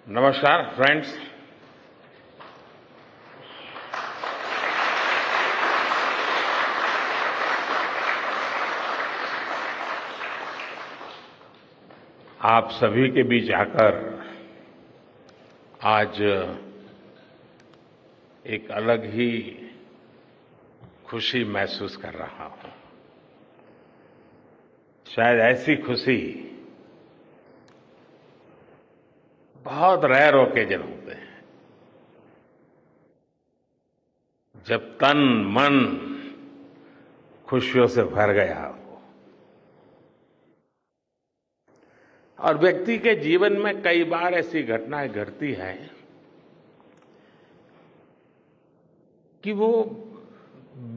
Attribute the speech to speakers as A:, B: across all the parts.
A: नमस्कार फ्रेंड्स। आप सभी के बीच आकर आज एक अलग ही खुशी महसूस कर रहा हूं। शायद ऐसी खुशी बहुत रेयर ओकेजन होते हैं जब तन मन खुशियों से भर गया हो। और व्यक्ति के जीवन में कई बार ऐसी घटनाएं घटती हैं कि वो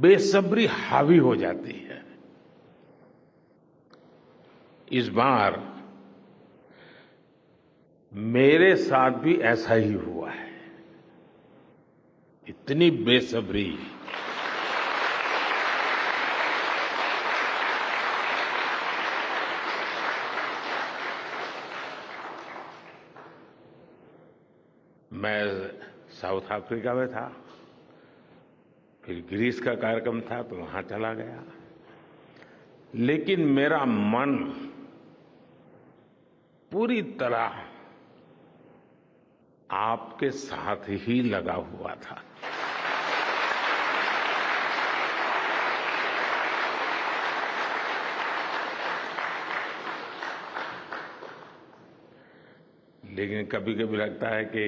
A: बेसब्री हावी हो जाती है। इस बार मेरे साथ भी ऐसा ही हुआ है। इतनी बेसब्री, मैं साउथ अफ्रीका में था, फिर ग्रीस का कार्यक्रम था तो वहां चला गया, लेकिन मेरा मन पूरी तरह आपके साथ ही लगा हुआ था। लेकिन कभी कभी लगता है कि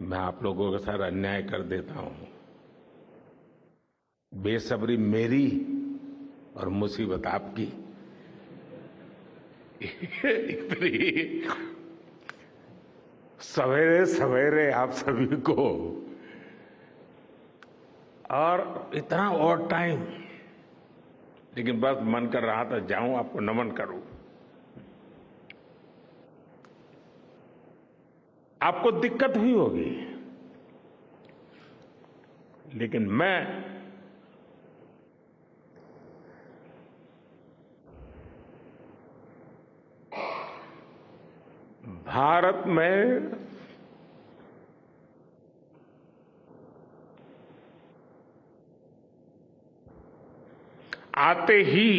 A: मैं आप लोगों के साथ अन्याय कर देता हूं। बेसब्री मेरी और मुसीबत आपकी। इतनी सवेरे सवेरे आप सभी को और इतना और टाइम, लेकिन बस मन कर रहा था जाऊं आपको नमन करूं। आपको दिक्कत हुई होगी, लेकिन मैं भारत में आते ही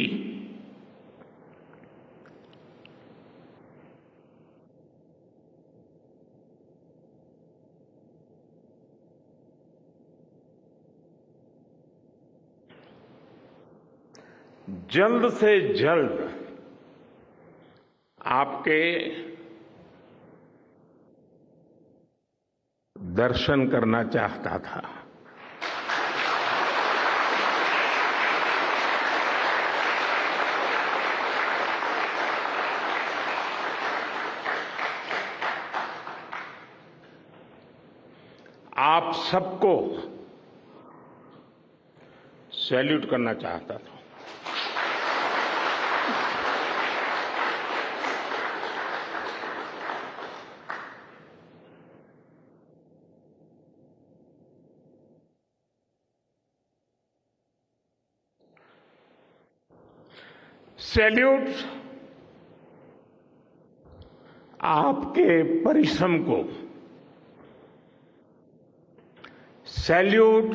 A: जल्द से जल्द आपके दर्शन करना चाहता था। आप सबको सैल्यूट करना चाहता था। सैल्यूट आपके परिश्रम को, सैल्यूट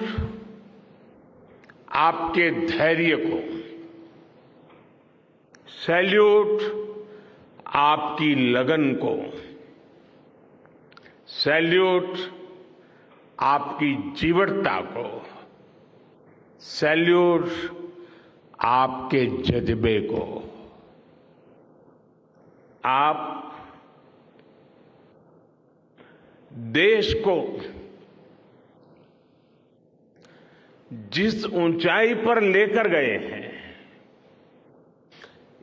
A: आपके धैर्य को, सैल्यूट आपकी लगन को, सैल्यूट आपकी जीवटता को, सैल्यूट आपके जज्बे को। आप देश को जिस ऊंचाई पर लेकर गए हैं,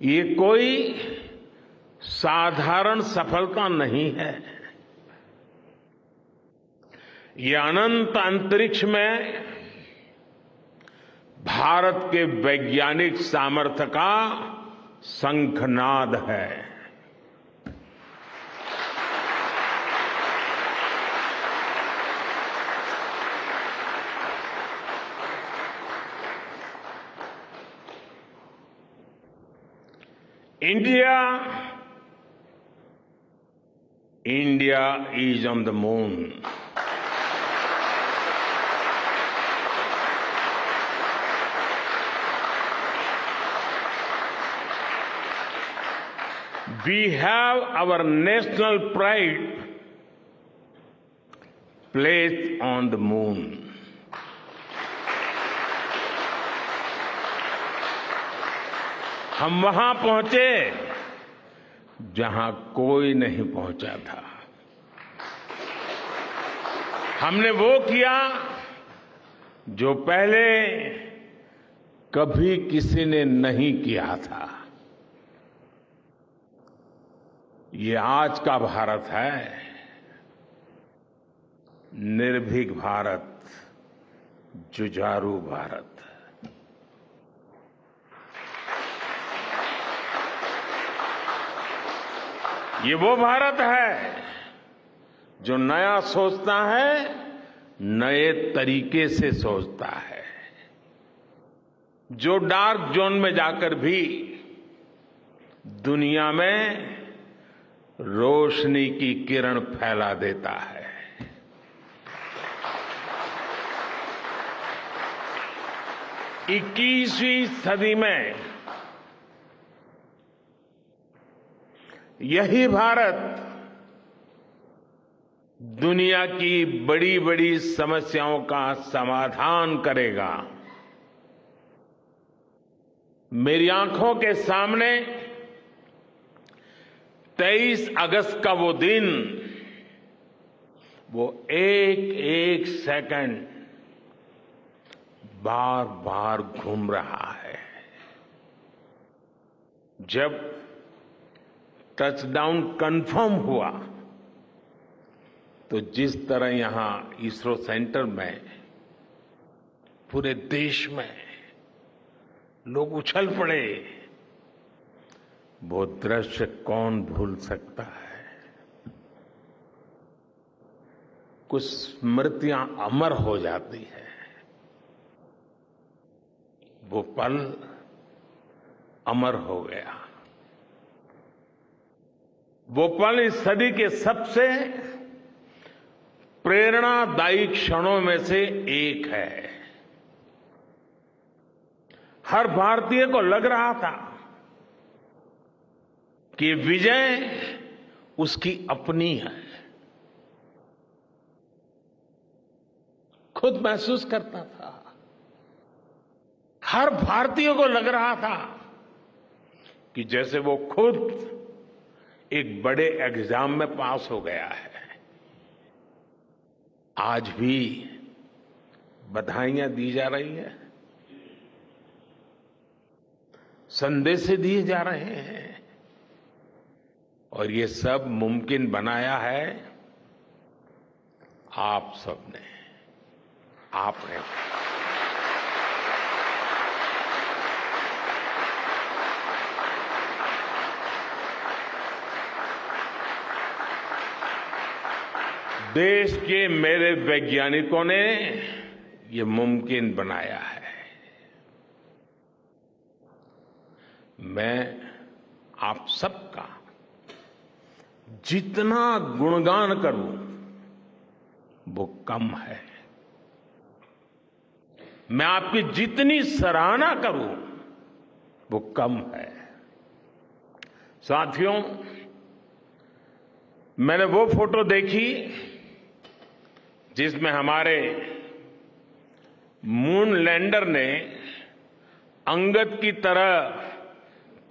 A: ये कोई साधारण सफलता नहीं है। ये अनंत अंतरिक्ष में भारत के वैज्ञानिक सामर्थ्य का शंखनाद है। India is on the moon. We have our national pride placed on the moon. हम वहां पहुंचे जहां कोई नहीं पहुंचा था। हमने वो किया जो पहले कभी किसी ने नहीं किया था। ये आज का भारत है, निर्भीक भारत, जुझारू भारत। ये वो भारत है जो नया सोचता है, नए तरीके से सोचता है, जो डार्क जोन में जाकर भी दुनिया में रोशनी की किरण फैला देता है। इक्कीसवीं सदी में यही भारत दुनिया की बड़ी बड़ी समस्याओं का समाधान करेगा। मेरी आंखों के सामने 23 अगस्त का वो दिन, वो एक एक सेकंड बार बार घूम रहा है। जब टचडाउन कंफर्म हुआ तो जिस तरह यहां इसरो सेंटर में, पूरे देश में लोग उछल पड़े, वो दृश्य कौन भूल सकता है। कुछ स्मृतियां अमर हो जाती है। वो पल अमर हो गया। वो पल इस सदी के सबसे प्रेरणादायी क्षणों में से एक है। हर भारतीय को लग रहा था कि विजय उसकी अपनी है। खुद महसूस करता था। हर भारतीय को लग रहा था कि जैसे वो खुद एक बड़े एग्जाम में पास हो गया है। आज भी बधाइयां दी जा रही है, संदेश दिए जा रहे हैं, और ये सब मुमकिन बनाया है आप सबने, आपने। देश के मेरे वैज्ञानिकों ने ये मुमकिन बनाया है। मैं आप सबका जितना गुणगान करूं वो कम है। मैं आपकी जितनी सराहना करूं वो कम है। साथियों, मैंने वो फोटो देखी जिसमें हमारे मून लैंडर ने अंगद की तरह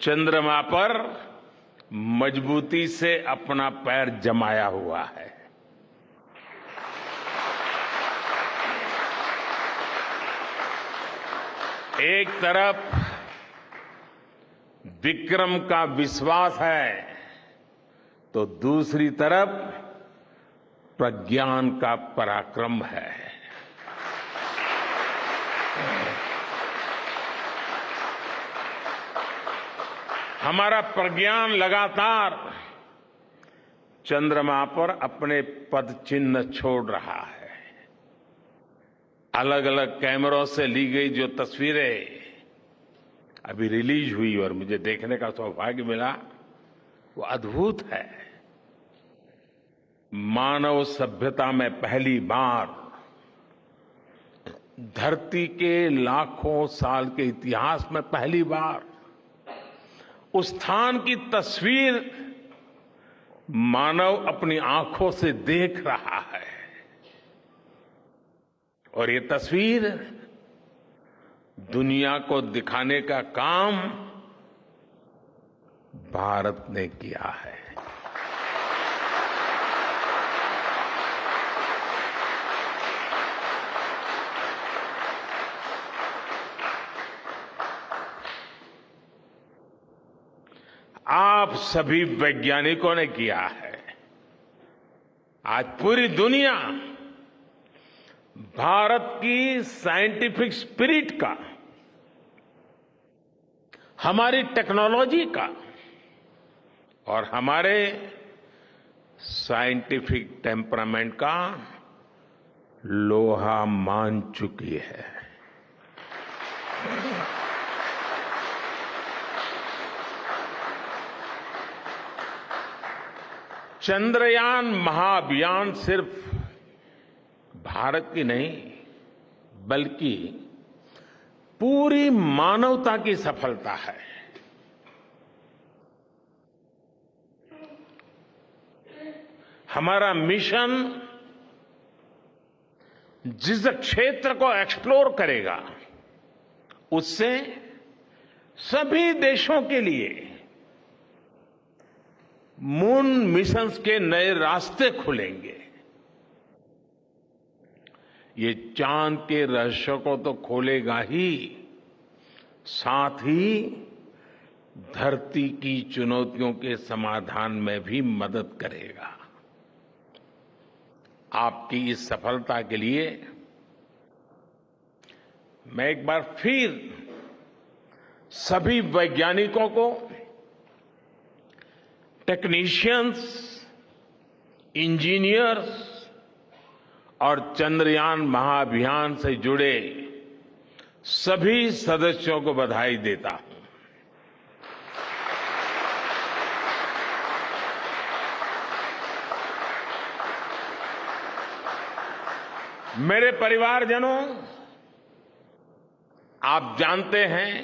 A: चंद्रमा पर मजबूती से अपना पैर जमाया हुआ है। एक तरफ विक्रम का विश्वास है तो दूसरी तरफ प्रज्ञान का पराक्रम है। हमारा प्रज्ञान लगातार चंद्रमा पर अपने पद चिन्ह छोड़ रहा है। अलग अलग कैमरों से ली गई जो तस्वीरें अभी रिलीज हुई और मुझे देखने का सौभाग्य मिला, वो अद्भुत है। मानव सभ्यता में पहली बार धरती के लाखों साल के इतिहास में पहली बार उस स्थान की तस्वीर मानव अपनी आंखों से देख रहा है। और ये तस्वीर दुनिया को दिखाने का काम भारत ने किया है। आप सभी वैज्ञानिकों ने किया है। आज पूरी दुनिया भारत की साइंटिफिक स्पिरिट का, हमारी टेक्नोलॉजी का और हमारे साइंटिफिक टेम्परामेंट का लोहा मान चुकी है। चंद्रयान महाअभियान सिर्फ भारत की नहीं बल्कि पूरी मानवता की सफलता है। हमारा मिशन जिस क्षेत्र को एक्सप्लोर करेगा उससे सभी देशों के लिए मून मिशंस के नए रास्ते खुलेंगे। ये चांद के रहस्य को तो खोलेगा ही, साथ ही धरती की चुनौतियों के समाधान में भी मदद करेगा। आपकी इस सफलता के लिए मैं एक बार फिर सभी वैज्ञानिकों को, टेक्नीशियंस, इंजीनियर्स और चंद्रयान महाअभियान से जुड़े सभी सदस्यों को बधाई देता हूं। मेरे परिवारजनों, आप जानते हैं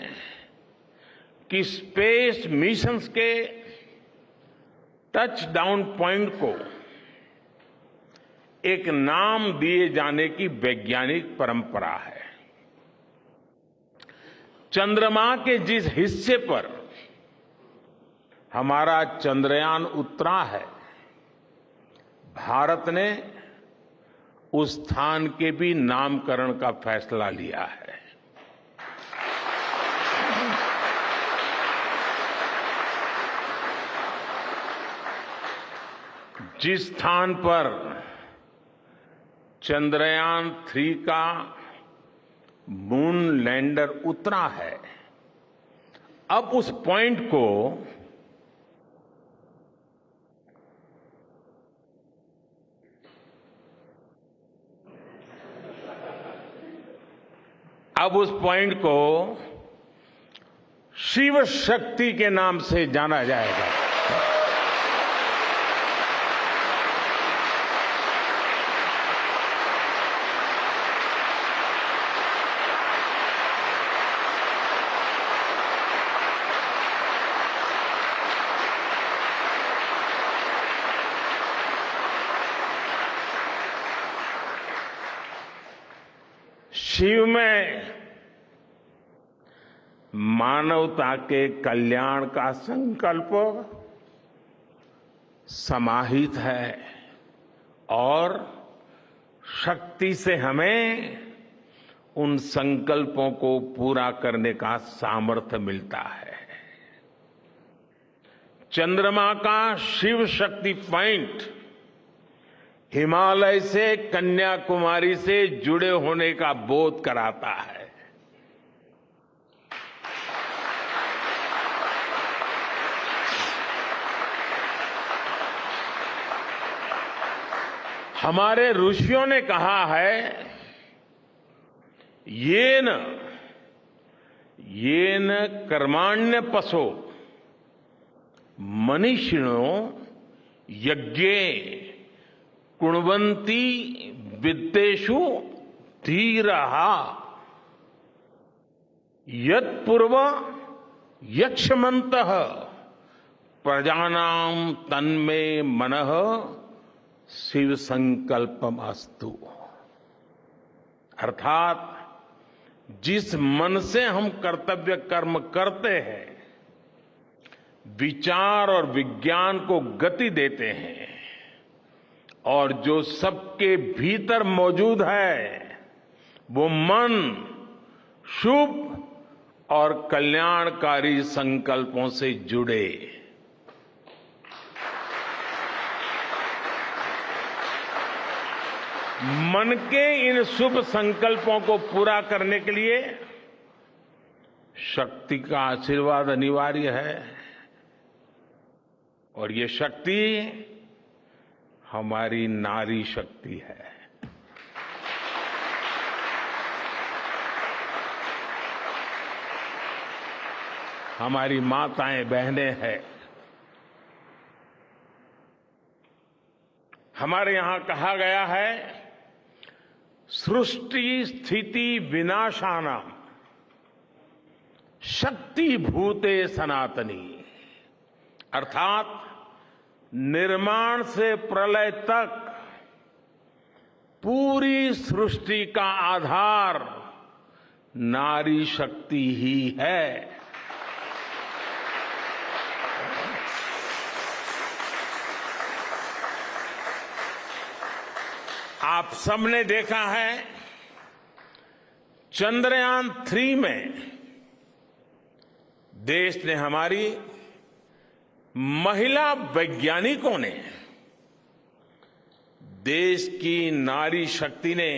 A: कि स्पेस मिशंस के टच डाउन पॉइंट को एक नाम दिए जाने की वैज्ञानिक परंपरा है। चंद्रमा के जिस हिस्से पर हमारा चंद्रयान उतरा है, भारत ने उस स्थान के भी नामकरण का फैसला लिया है। जिस स्थान पर चंद्रयान 3 का मून लैंडर उतरा है, अब उस पॉइंट को शिव शक्ति के नाम से जाना जाएगा। शिव में मानवता के कल्याण का संकल्प समाहित है और शक्ति से हमें उन संकल्पों को पूरा करने का सामर्थ्य मिलता है। चंद्रमा का शिव शक्ति पॉइंट हिमालय से कन्याकुमारी से जुड़े होने का बोध कराता है। हमारे ऋषियों ने कहा है, येन कर्माण्य पशो मनीषिणो यज्ञे कुण्वन्ति विद्येषु धीरः यत्पूर्व यक्ष्मन्तः प्रजानां तन्मे मनः शिव संकल्पम अस्तु। अर्थात जिस मन से हम कर्तव्य कर्म करते हैं, विचार और विज्ञान को गति देते हैं, और जो सबके भीतर मौजूद है, वो मन शुभ और कल्याणकारी संकल्पों से जुड़े। मन के इन शुभ संकल्पों को पूरा करने के लिए शक्ति का आशीर्वाद अनिवार्य है, और ये शक्ति हमारी नारी शक्ति है। हमारी माताएं बहनें हैं। हमारे यहां कहा गया है, सृष्टि स्थिति विनाशानां शक्ति भूते सनातनी। अर्थात निर्माण से प्रलय तक पूरी सृष्टि का आधार नारी शक्ति ही है। आप सबने देखा है, चंद्रयान 3 में देश ने, हमारी महिला वैज्ञानिकों ने, देश की नारी शक्ति ने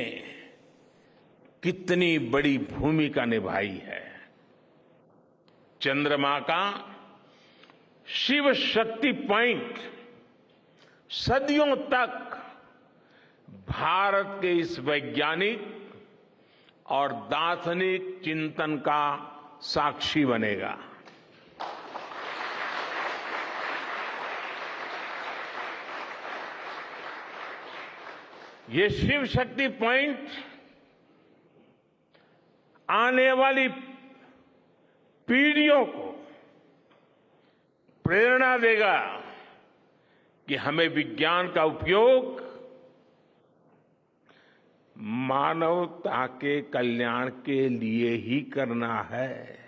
A: कितनी बड़ी भूमिका निभाई है। चंद्रमा का शिव शक्ति पॉइंट सदियों तक भारत के इस वैज्ञानिक और दार्शनिक चिंतन का साक्षी बनेगा। ये शिव शक्ति पॉइंट आने वाली पीढ़ियों को प्रेरणा देगा कि हमें विज्ञान का उपयोग मानवता के कल्याण के लिए ही करना है।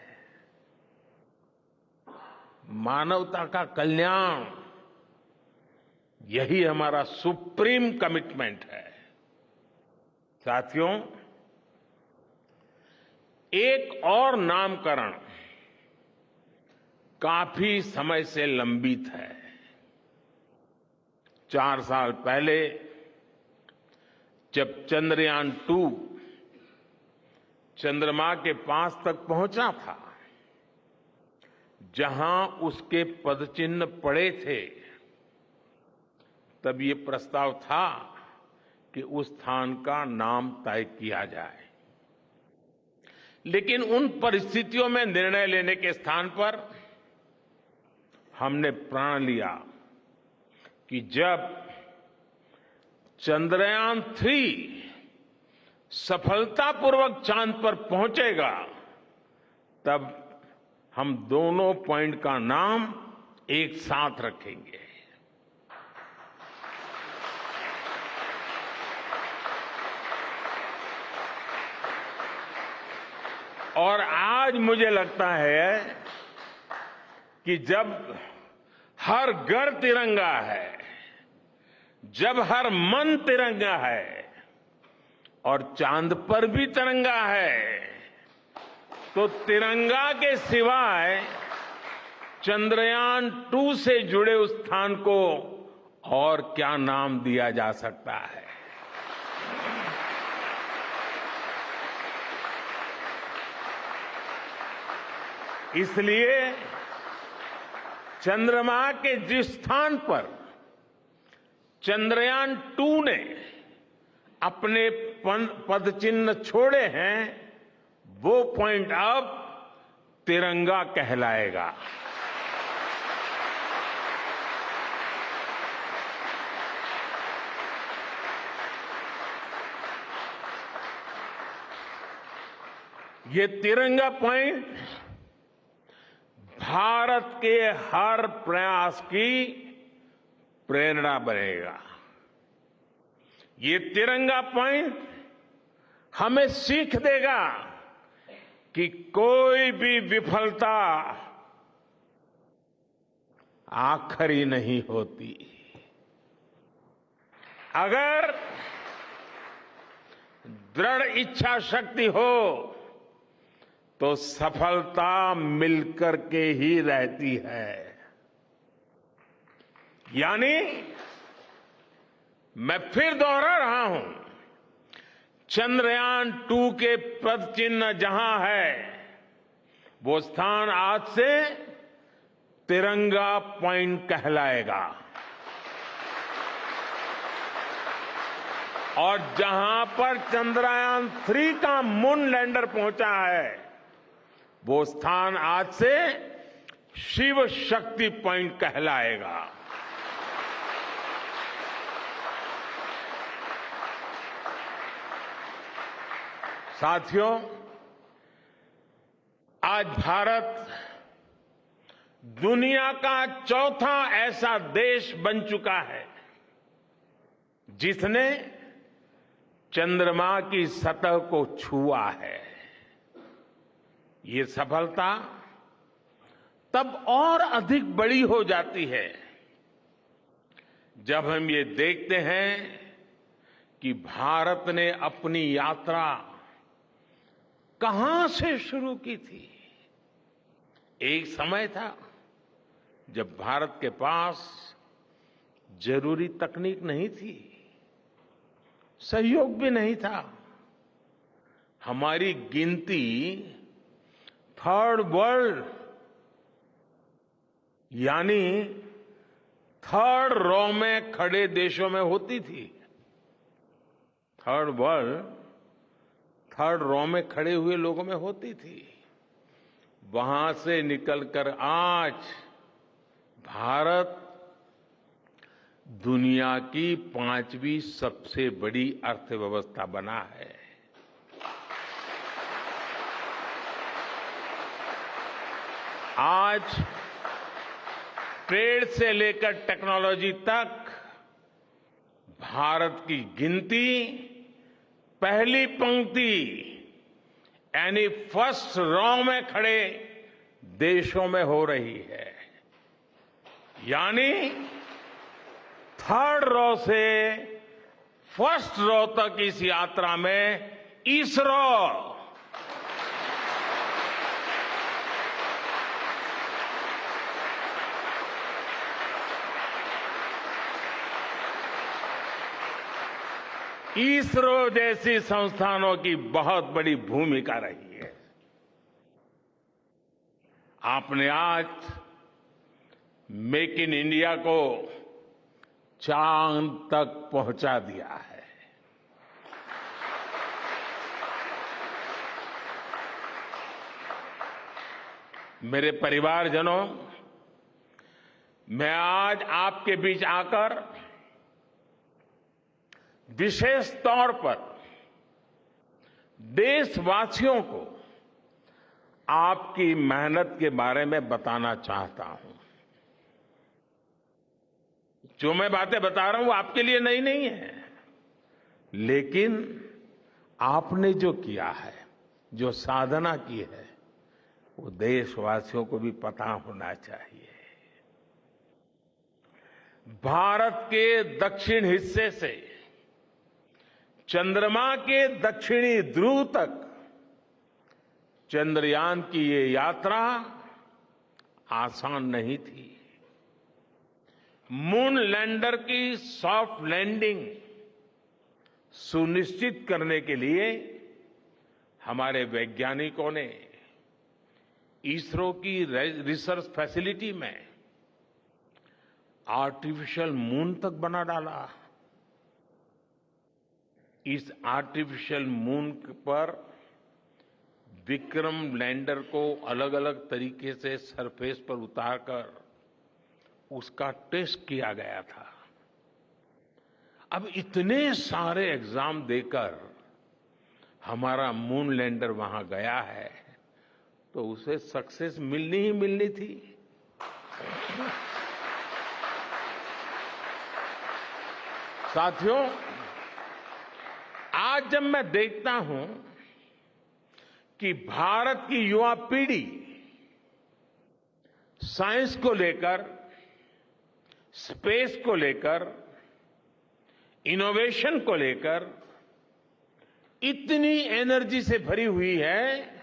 A: मानवता का कल्याण, यही हमारा सुप्रीम कमिटमेंट है। साथियों, एक और नामकरण काफी समय से लंबित है। 4 साल पहले जब चंद्रयान 2 चंद्रमा के पास तक पहुंचा था, जहां उसके पदचिन्ह पड़े थे, तब ये प्रस्ताव था कि उस स्थान का नाम तय किया जाए। लेकिन उन परिस्थितियों में निर्णय लेने के स्थान पर हमने प्रण लिया कि जब चंद्रयान 3 सफलतापूर्वक चांद पर पहुंचेगा, तब हम दोनों पॉइंट का नाम एक साथ रखेंगे। और आज मुझे लगता है कि जब हर घर तिरंगा है, जब हर मन तिरंगा है और चांद पर भी तिरंगा है, तो तिरंगा के सिवाय चंद्रयान 2 से जुड़े उस स्थान को और क्या नाम दिया जा सकता है। इसलिए चंद्रमा के जिस स्थान पर चंद्रयान 2 ने अपने पद चिन्ह छोड़े हैं, वो पॉइंट अब तिरंगा कहलाएगा। ये तिरंगा पॉइंट भारत के हर प्रयास की प्रेरणा बनेगा। ये तिरंगा पॉइंट हमें सीख देगा कि कोई भी विफलता आखिरी नहीं होती। अगर दृढ़ इच्छा शक्ति हो तो सफलता मिलकर के ही रहती है। यानी मैं फिर दोहरा रहा हूं, चंद्रयान-2 के पद चिन्ह जहां है, वो स्थान आज से तिरंगा पॉइंट कहलाएगा। और जहां पर चंद्रयान-3 का मून लैंडर पहुंचा है, वो स्थान आज से शिव शक्ति पॉइंट कहलाएगा। साथियों, आज भारत दुनिया का चौथा ऐसा देश बन चुका है जिसने चंद्रमा की सतह को छुआ है। ये सफलता तब और अधिक बड़ी हो जाती है जब हम ये देखते हैं कि भारत ने अपनी यात्रा कहां से शुरू की थी। एक समय था जब भारत के पास जरूरी तकनीक नहीं थी, सहयोग भी नहीं था। हमारी गिनती थर्ड वर्ल्ड यानी थर्ड रॉ में खड़े देशों में होती थी। थर्ड वर्ल्ड थर्ड रॉ में खड़े हुए लोगों में होती थी। वहां से निकलकर आज भारत दुनिया की 5वीं सबसे बड़ी अर्थव्यवस्था बना है। आज ट्रेड से लेकर टेक्नोलॉजी तक भारत की गिनती पहली पंक्ति यानी फर्स्ट रॉ में खड़े देशों में हो रही है। यानी थर्ड रॉ से फर्स्ट रॉ तक इस यात्रा में इसरो जैसी संस्थानों की बहुत बड़ी भूमिका रही है। आपने आज मेक इन इंडिया को चांद तक पहुंचा दिया है। मेरे परिवारजनों, मैं आज आपके बीच आकर विशेष तौर पर देशवासियों को आपकी मेहनत के बारे में बताना चाहता हूं। जो मैं बातें बता रहा हूं वो आपके लिए नई नहीं है, लेकिन आपने जो किया है, जो साधना की है, वो देशवासियों को भी पता होना चाहिए। भारत के दक्षिण हिस्से से चंद्रमा के दक्षिणी ध्रुव तक चंद्रयान की ये यात्रा आसान नहीं थी। मून लैंडर की सॉफ्ट लैंडिंग सुनिश्चित करने के लिए हमारे वैज्ञानिकों ने इसरो की रिसर्च फैसिलिटी में आर्टिफिशियल मून तक बना डाला। इस आर्टिफिशियल मून पर विक्रम लैंडर को अलग अलग तरीके से सरफेस पर उतारकर उसका टेस्ट किया गया था। अब इतने सारे एग्जाम देकर हमारा मून लैंडर वहां गया है तो उसे सक्सेस मिलनी ही मिलनी थी। साथियों, आज जब मैं देखता हूं कि भारत की युवा पीढ़ी साइंस को लेकर, स्पेस को लेकर, इनोवेशन को लेकर इतनी एनर्जी से भरी हुई है,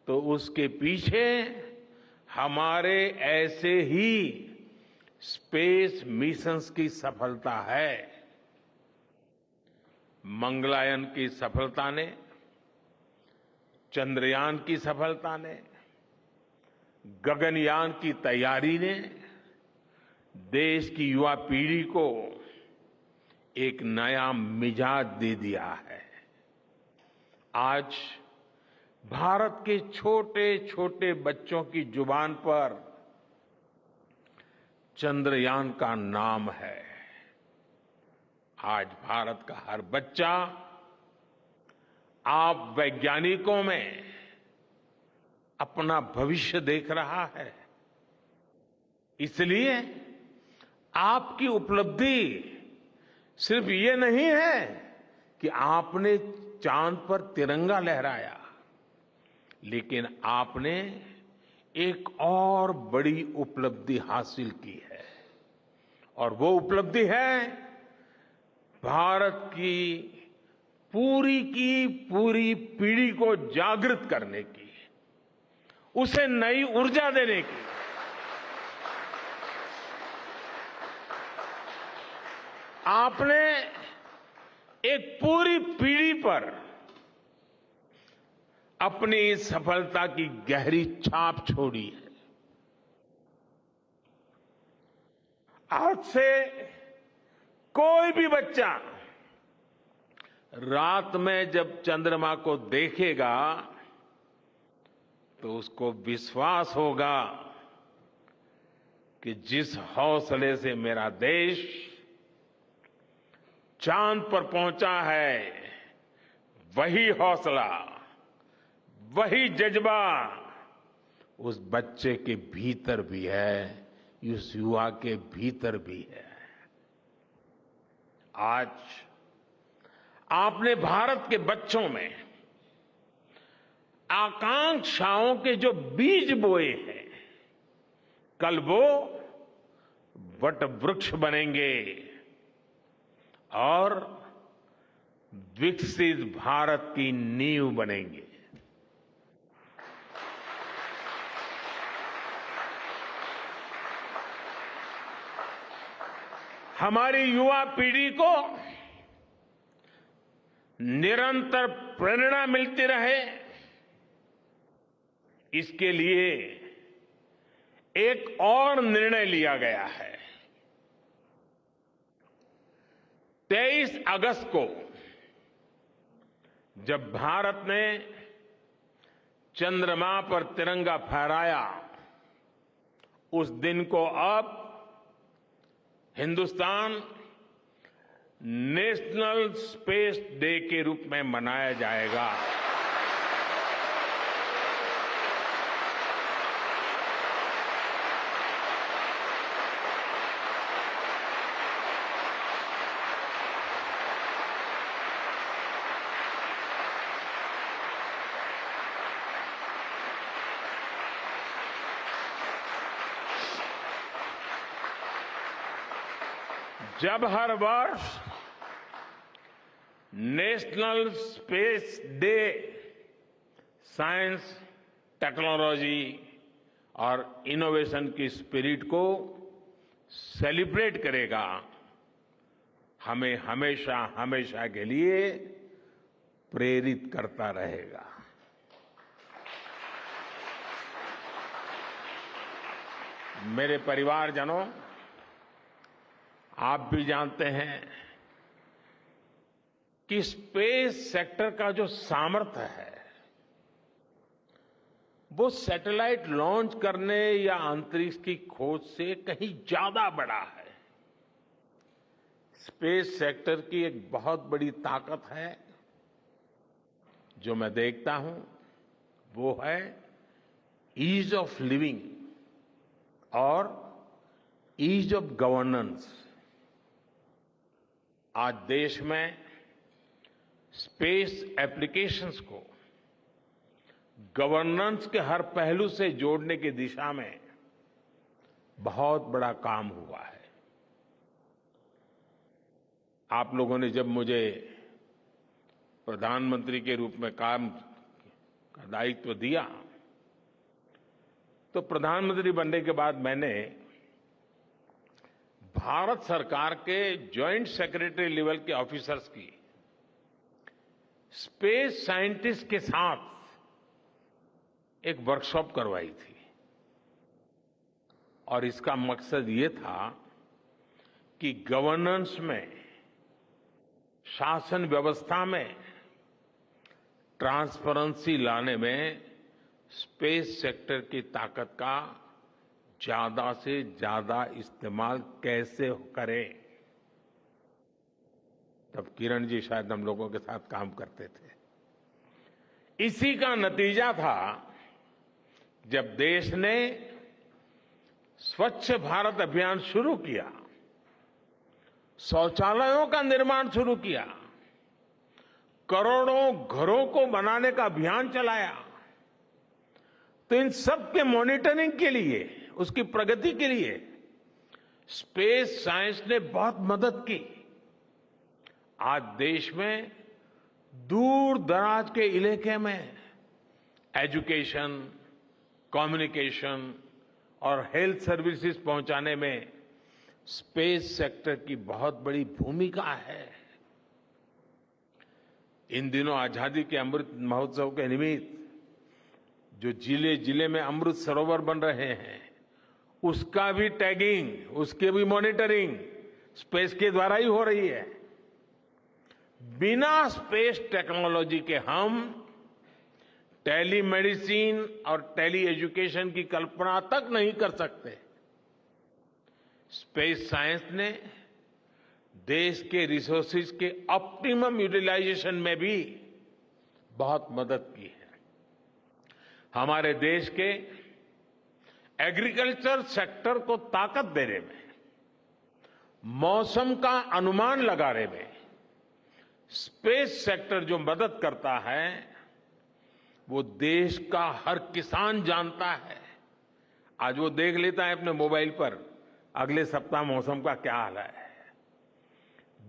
A: तो उसके पीछे हमारे ऐसे ही स्पेस मिशंस की सफलता है। मंगलयान की सफलता ने, चंद्रयान की सफलता ने, गगनयान की तैयारी ने देश की युवा पीढ़ी को एक नया मिजाज दे दिया है। आज भारत के छोटे छोटे बच्चों की जुबान पर चंद्रयान का नाम है। आज भारत का हर बच्चा आप वैज्ञानिकों में अपना भविष्य देख रहा है। इसलिए आपकी उपलब्धि सिर्फ ये नहीं है कि आपने चांद पर तिरंगा लहराया, लेकिन आपने एक और बड़ी उपलब्धि हासिल की है, और वो उपलब्धि है भारत की पूरी पीढ़ी को जागृत करने की, उसे नई ऊर्जा देने की। आपने एक पूरी पीढ़ी पर अपनी इस सफलता की गहरी छाप छोड़ी है। आज से कोई भी बच्चा रात में जब चंद्रमा को देखेगा तो उसको विश्वास होगा कि जिस हौसले से मेरा देश चांद पर पहुंचा है, वही हौसला, वही जज्बा उस बच्चे के भीतर भी है, उस युवा के भीतर भी है। आज आपने भारत के बच्चों में आकांक्षाओं के जो बीज बोए हैं, कल वो वट वृक्ष बनेंगे और विकसित भारत की नींव बनेंगे। हमारी युवा पीढ़ी को निरंतर प्रेरणा मिलती रहे, इसके लिए एक और निर्णय लिया गया है। 23 अगस्त को जब भारत ने चंद्रमा पर तिरंगा फहराया, उस दिन को अब हिंदुस्तान नेशनल स्पेस डे के रूप में मनाया जाएगा। जब हर वर्ष national space day science, technology और इनोवेशन की स्पिरिट को सेलिब्रेट करेगा, हमें हमेशा हमेशा के लिए प्रेरित करता रहेगा। मेरे परिवारजनों, आप भी जानते हैं कि स्पेस सेक्टर का जो सामर्थ्य है वो सैटेलाइट लॉन्च करने या अंतरिक्ष की खोज से कहीं ज्यादा बड़ा है। स्पेस सेक्टर की एक बहुत बड़ी ताकत है जो मैं देखता हूं, वो है ईज ऑफ लिविंग और ईज ऑफ गवर्नेंस। आज देश में स्पेस एप्लीकेशंस को गवर्नेंस के हर पहलू से जोड़ने की दिशा में बहुत बड़ा काम हुआ है। आप लोगों ने जब मुझे प्रधानमंत्री के रूप में काम का दायित्व दिया तो प्रधानमंत्री बनने के बाद मैंने भारत सरकार के जॉइंट सेक्रेटरी लेवल के ऑफिसर्स की स्पेस साइंटिस्ट के साथ एक वर्कशॉप करवाई थी और इसका मकसद ये था कि गवर्नेंस में, शासन व्यवस्था में ट्रांसपेरेंसी लाने में स्पेस सेक्टर की ताकत का ज्यादा से ज्यादा इस्तेमाल कैसे करें। तब किरण जी शायद हम लोगों के साथ काम करते थे। इसी का नतीजा था जब देश ने स्वच्छ भारत अभियान शुरू किया, शौचालयों का निर्माण शुरू किया, करोड़ों घरों को बनाने का अभियान चलाया, तो इन सब के मॉनिटरिंग के लिए, उसकी प्रगति के लिए स्पेस साइंस ने बहुत मदद की। आज देश में दूर दराज के इलाके में एजुकेशन, कम्युनिकेशन और हेल्थ सर्विसेज पहुंचाने में स्पेस सेक्टर की बहुत बड़ी भूमिका है। इन दिनों आजादी के अमृत महोत्सव के निमित्त जो जिले जिले में अमृत सरोवर बन रहे हैं, उसका भी टैगिंग, उसके भी मॉनिटरिंग स्पेस के द्वारा ही हो रही है। बिना स्पेस टेक्नोलॉजी के हम टेलीमेडिसिन और टेली एजुकेशन की कल्पना तक नहीं कर सकते। स्पेस साइंस ने देश के रिसोर्सेज के ऑप्टिमम यूटिलाइजेशन में भी बहुत मदद की है। हमारे देश के एग्रीकल्चर सेक्टर को ताकत देने में, मौसम का अनुमान लगाने में स्पेस सेक्टर जो मदद करता है वो देश का हर किसान जानता है। आज वो देख लेता है अपने मोबाइल पर अगले सप्ताह मौसम का क्या हाल है।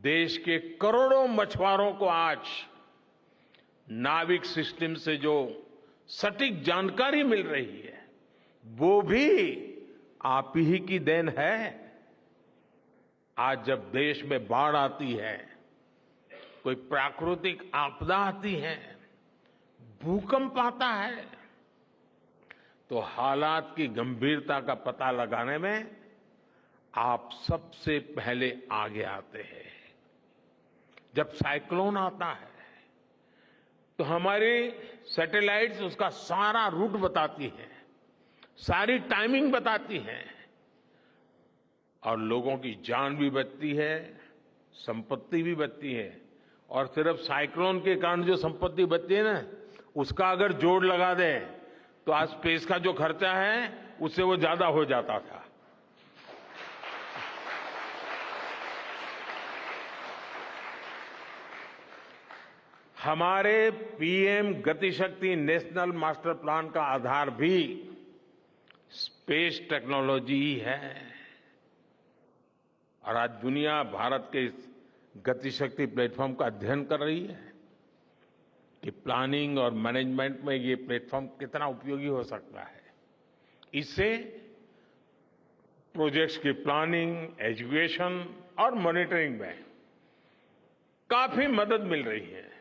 A: देश के करोड़ों मछुआरों को आज नाविक सिस्टम से जो सटीक जानकारी मिल रही है वो भी आप ही की देन है। आज जब देश में बाढ़ आती है, कोई प्राकृतिक आपदा आती है, भूकंप आता है, तो हालात की गंभीरता का पता लगाने में आप सबसे पहले आगे आते हैं। जब साइक्लोन आता है तो हमारी सैटेलाइट्स उसका सारा रूट बताती हैं, सारी टाइमिंग बताती हैं और लोगों की जान भी बचती है, संपत्ति भी बचती है। और सिर्फ साइक्लोन के कारण जो संपत्ति बचती है ना, उसका अगर जोड़ लगा दें तो आज स्पेस का जो खर्चा है उससे वो ज्यादा हो जाता था। हमारे PM Gatishakti national master plan का आधार भी स्पेस टेक्नोलॉजी ही है। और आज दुनिया भारत के इस गतिशक्ति प्लेटफॉर्म का अध्ययन कर रही है कि प्लानिंग और मैनेजमेंट में ये प्लेटफॉर्म कितना उपयोगी हो सकता है। इससे प्रोजेक्ट्स की प्लानिंग, एजुकेशन और मॉनिटरिंग में काफी मदद मिल रही है।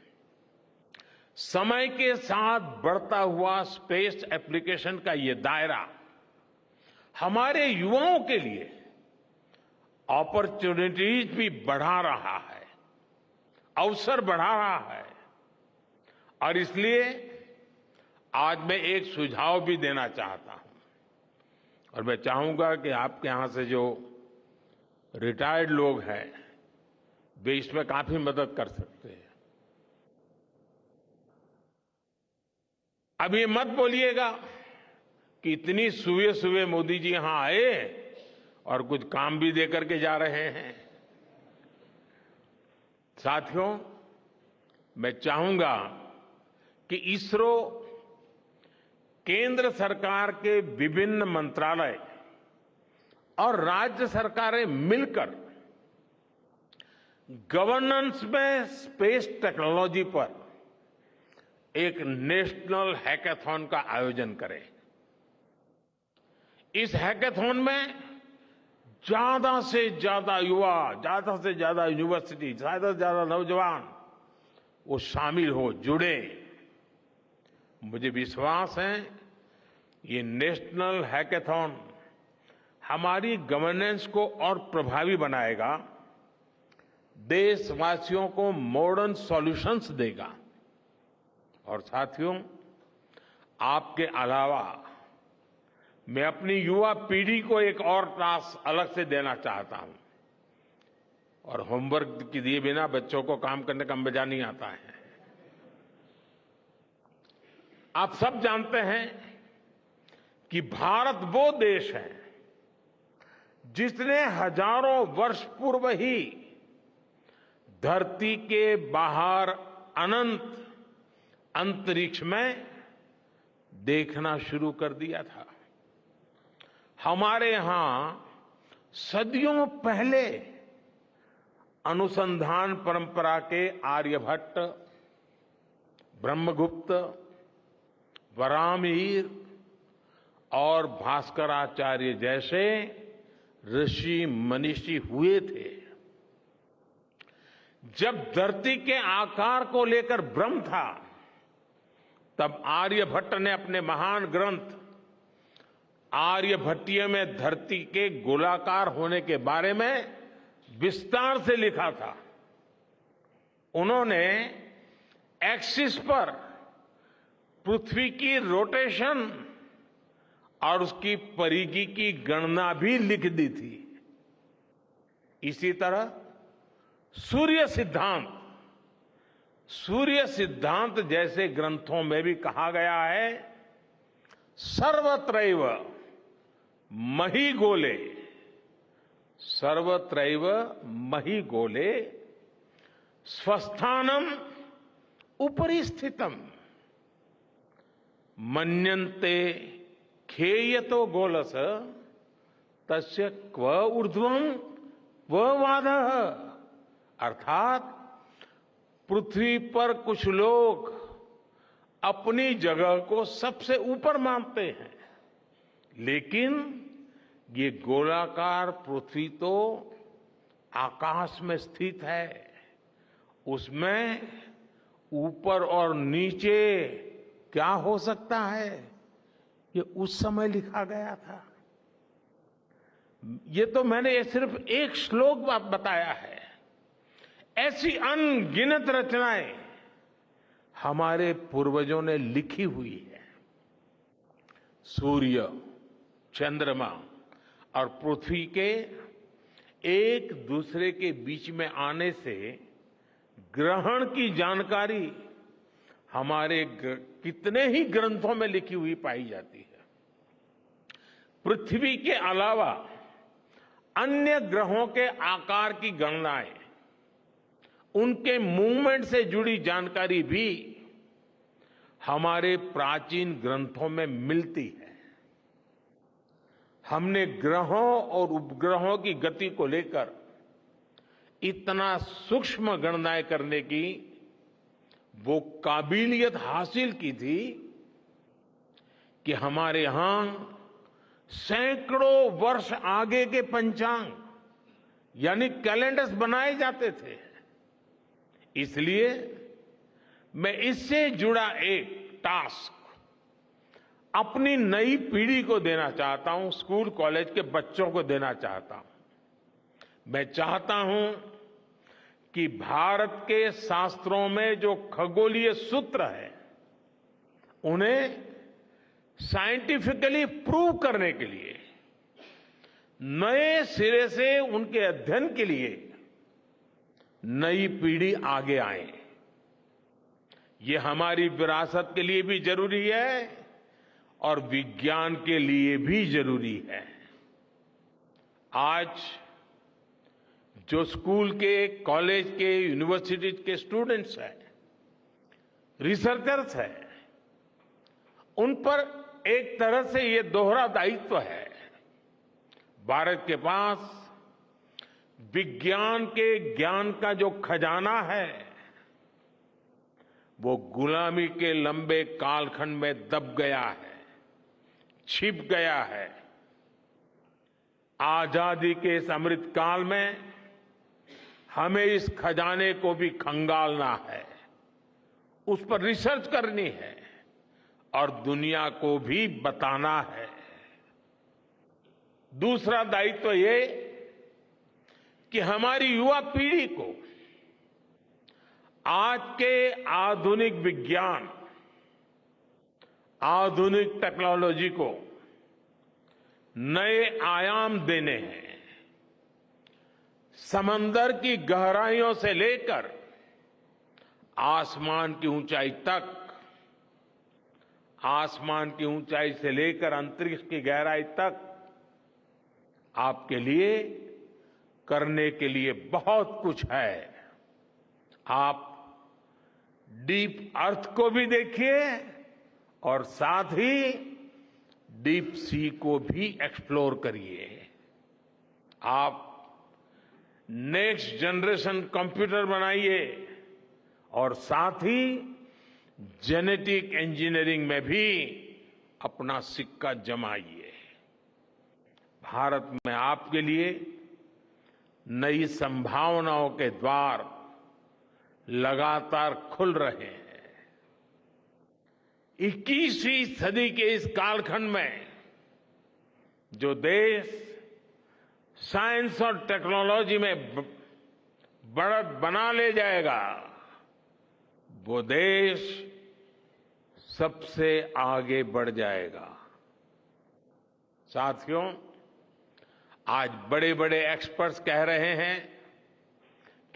A: समय के साथ बढ़ता हुआ स्पेस एप्लीकेशन का ये दायरा हमारे युवाओं के लिए अपॉर्चुनिटीज भी बढ़ा रहा है। अवसर बढ़ा रहा है। और इसलिए आज मैं एक सुझाव भी देना चाहता हूं, और मैं चाहूंगा कि आपके यहां से जो रिटायर्ड लोग हैं वे इसमें काफी मदद कर सकते हैं। अब ये मत बोलिएगा कि इतनी सुबह सुबह मोदी जी यहां आए और कुछ काम भी दे करके जा रहे हैं। साथियों, मैं चाहूंगा कि इसरो केंद्र सरकार के विभिन्न मंत्रालय और राज्य सरकारें मिलकर गवर्नेंस में स्पेस टेक्नोलॉजी पर एक नेशनल हैकाथॉन का आयोजन करें। इस हैकाथॉन में ज्यादा से ज्यादा युवा, ज्यादा से ज्यादा यूनिवर्सिटी, ज्यादा से ज्यादा नौजवान वो शामिल हो, जुड़े। मुझे विश्वास है ये नेशनल हैकाथॉन हमारी गवर्नेंस को और प्रभावी बनाएगा, देशवासियों को मॉडर्न सॉल्यूशंस देगा। और साथियों, आपके अलावा मैं अपनी युवा पीढ़ी को एक और टास्क अलग से देना चाहता हूं। और होमवर्क के दिए बिना बच्चों को काम करने का मजा नहीं आता है। आप सब जानते हैं कि भारत वो देश है जिसने हजारों वर्ष पूर्व ही धरती के बाहर अनंत अंतरिक्ष में देखना शुरू कर दिया था। हमारे यहां सदियों पहले अनुसंधान परंपरा के आर्यभट्ट, ब्रह्मगुप्त, वराहमिहिर और भास्कराचार्य जैसे ऋषि मनीषी हुए थे। जब धरती के आकार को लेकर भ्रम था, तब आर्यभट्ट ने अपने महान ग्रंथ आर्यभट्टीय में धरती के गोलाकार होने के बारे में विस्तार से लिखा था। उन्होंने एक्सिस पर पृथ्वी की रोटेशन और उसकी परिधि की गणना भी लिख दी थी। इसी तरह सूर्य सिद्धांत जैसे ग्रंथों में भी कहा गया है, सर्वत्रैव महिगोले, सर्वत्रैव महिगोले स्वस्थानम उपरि स्थितम मन्यन्ते खेयतो गोलस तस्य क्व ऊर्ध्वं क्व वाधः। अर्थात पृथ्वी पर कुछ लोग अपनी जगह को सबसे ऊपर मानते हैं, लेकिन ये गोलाकार पृथ्वी तो आकाश में स्थित है, उसमें ऊपर और नीचे क्या हो सकता है, ये उस समय लिखा गया था। ये तो मैंने सिर्फ एक श्लोक बताया है। ऐसी अनगिनत रचनाएं हमारे पूर्वजों ने लिखी हुई है। सूर्य, चंद्रमा और पृथ्वी के एक दूसरे के बीच में आने से ग्रहण की जानकारी हमारे कितने ही ग्रंथों में लिखी हुई पाई जाती है। पृथ्वी के अलावा अन्य ग्रहों के आकार की गणनाएं, उनके मूवमेंट से जुड़ी जानकारी भी हमारे प्राचीन ग्रंथों में मिलती है। हमने ग्रहों और उपग्रहों की गति को लेकर इतना सूक्ष्म गणनाएं करने की वो काबिलियत हासिल की थी कि हमारे यहां सैकड़ों वर्ष आगे के पंचांग यानी कैलेंडर्स बनाए जाते थे। इसलिए मैं इससे जुड़ा एक टास्क अपनी नई पीढ़ी को देना चाहता हूं, स्कूल कॉलेज के बच्चों को देना चाहता हूं। मैं चाहता हूं कि भारत के शास्त्रों में जो खगोलीय सूत्र है उन्हें साइंटिफिकली प्रूव करने के लिए नए सिरे से उनके अध्ययन के लिए नई पीढ़ी आगे आए। ये हमारी विरासत के लिए भी जरूरी है और विज्ञान के लिए भी जरूरी है। आज जो स्कूल के, कॉलेज के, यूनिवर्सिटी के स्टूडेंट्स हैं, रिसर्चर्स हैं, उन पर एक तरह से ये दोहरा दायित्व है। भारत के पास विज्ञान के ज्ञान का जो खजाना है वो गुलामी के लंबे कालखंड में दब गया है, छिप गया है। आजादी के इस अमृत काल में हमें इस खजाने को भी खंगालना है, उस पर रिसर्च करनी है और दुनिया को भी बताना है। दूसरा दायित्व ये कि हमारी युवा पीढ़ी को आज के आधुनिक विज्ञान, आधुनिक टेक्नोलॉजी को नए आयाम देने हैं। समंदर की गहराइयों से लेकर आसमान की ऊंचाई तक, आसमान की ऊंचाई से लेकर अंतरिक्ष की गहराई तक आपके लिए करने के लिए बहुत कुछ है। आप डीप अर्थ को भी देखिए और साथ ही डीप सी को भी एक्सप्लोर करिए। आप नेक्स्ट जनरेशन कंप्यूटर बनाइए और साथ ही जेनेटिक इंजीनियरिंग में भी अपना सिक्का जमाइए। भारत में आपके लिए नई संभावनाओं के द्वार लगातार खुल रहे हैं। 21वीं सदी के इस कालखंड में जो देश साइंस और टेक्नोलॉजी में बढ़त बना ले जाएगा, वो देश सबसे आगे बढ़ जाएगा। साथियों, आज बड़े बड़े एक्सपर्ट्स कह रहे हैं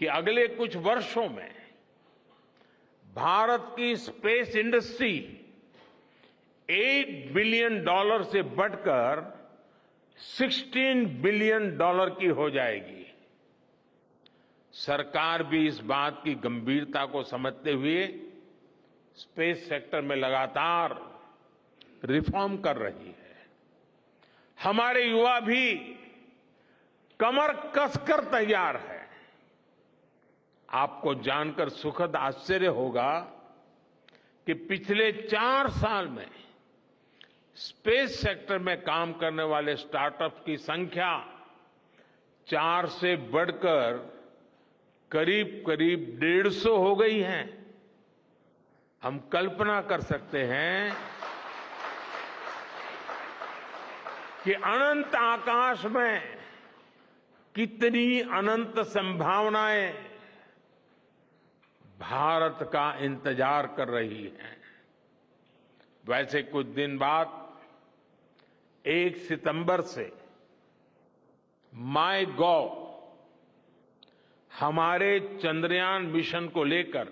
A: कि अगले कुछ वर्षों में भारत की स्पेस इंडस्ट्री $8 बिलियन से बढ़कर $16 बिलियन की हो जाएगी। सरकार भी इस बात की गंभीरता को समझते हुए स्पेस सेक्टर में लगातार रिफॉर्म कर रही है। हमारे युवा भी कमर कसकर तैयार है। आपको जानकर सुखद आश्चर्य होगा कि पिछले 4 साल में स्पेस सेक्टर में काम करने वाले स्टार्टअप की संख्या 4 से बढ़कर करीब करीब 150 हो गई है। हम कल्पना कर सकते हैं कि अनंत आकाश में कितनी अनंत संभावनाएं भारत का इंतजार कर रही हैं। वैसे कुछ दिन बाद 1 सितंबर से माईगॉव हमारे चंद्रयान मिशन को लेकर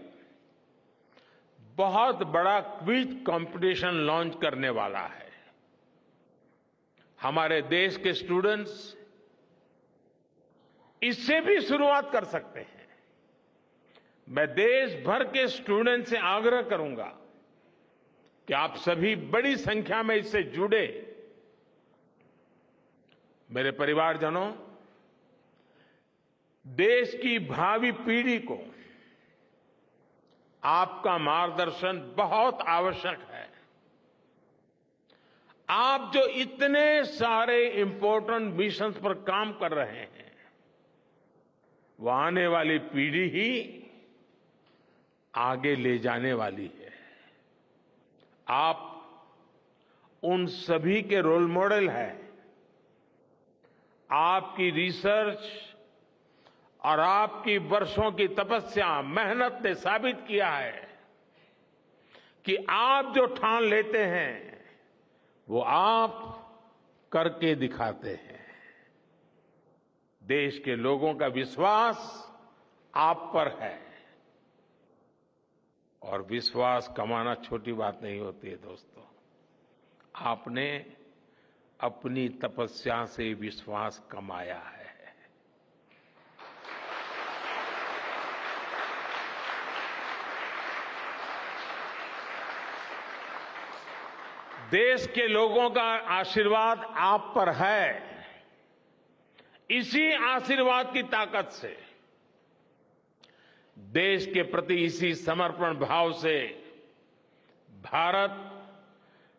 A: बहुत बड़ा क्विज कंपटीशन लॉन्च करने वाला है। हमारे देश के स्टूडेंट्स इससे भी शुरुआत कर सकते हैं। मैं देश भर के स्टूडेंट से आग्रह करूंगा कि आप सभी बड़ी संख्या में इससे जुड़े। मेरे परिवारजनों, देश की भावी पीढ़ी को आपका मार्गदर्शन बहुत आवश्यक है। आप जो इतने सारे इंपॉर्टेंट मिशंस पर काम कर रहे हैं, वो आने वाली पीढ़ी ही आगे ले जाने वाली है। आप उन सभी के रोल मॉडल हैं। आपकी रिसर्च और आपकी वर्षों की तपस्या, मेहनत ने साबित किया है कि आप जो ठान लेते हैं वो आप करके दिखाते हैं। देश के लोगों का विश्वास आप पर है और विश्वास कमाना छोटी बात नहीं होती है दोस्तों। आपने अपनी तपस्या से विश्वास कमाया है। देश के लोगों का आशीर्वाद आप पर है। इसी आशीर्वाद की ताकत से, देश के प्रति इसी समर्पण भाव से भारत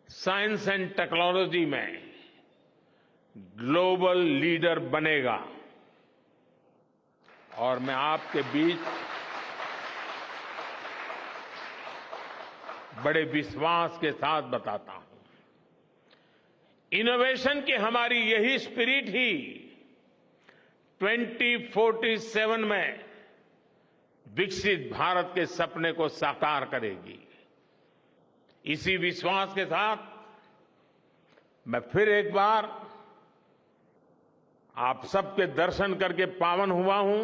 A: साइंस एंड टेक्नोलॉजी में ग्लोबल लीडर बनेगा। और मैं आपके बीच बड़े विश्वास के साथ बताता हूं, इनोवेशन की हमारी यही स्पिरिट ही 2047 में विकसित भारत के सपने को साकार करेगी। इसी विश्वास के साथ मैं फिर एक बार आप सबके दर्शन करके पावन हुआ हूं।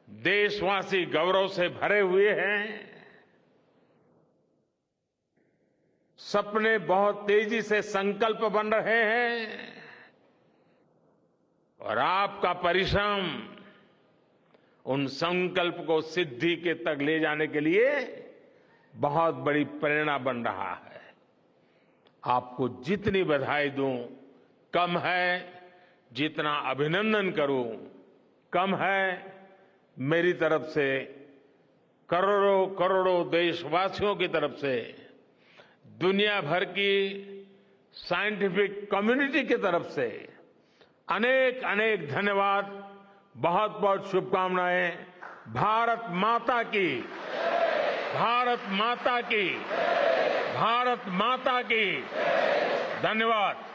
A: देशवासी गौरव से भरे हुए हैं। सपने बहुत तेजी से संकल्प बन रहे हैं और आपका परिश्रम उन संकल्प को सिद्धि के तक ले जाने के लिए बहुत बड़ी प्रेरणा बन रहा है। आपको जितनी बधाई दूं कम है, जितना अभिनंदन करूं कम है। मेरी तरफ से करोड़ों करोड़ों देशवासियों की तरफ से, दुनिया भर की साइंटिफिक कम्युनिटी की तरफ से अनेक अनेक धन्यवाद, बहुत बहुत शुभकामनाएं। भारत माता की, भारत माता की, भारत माता की। धन्यवाद।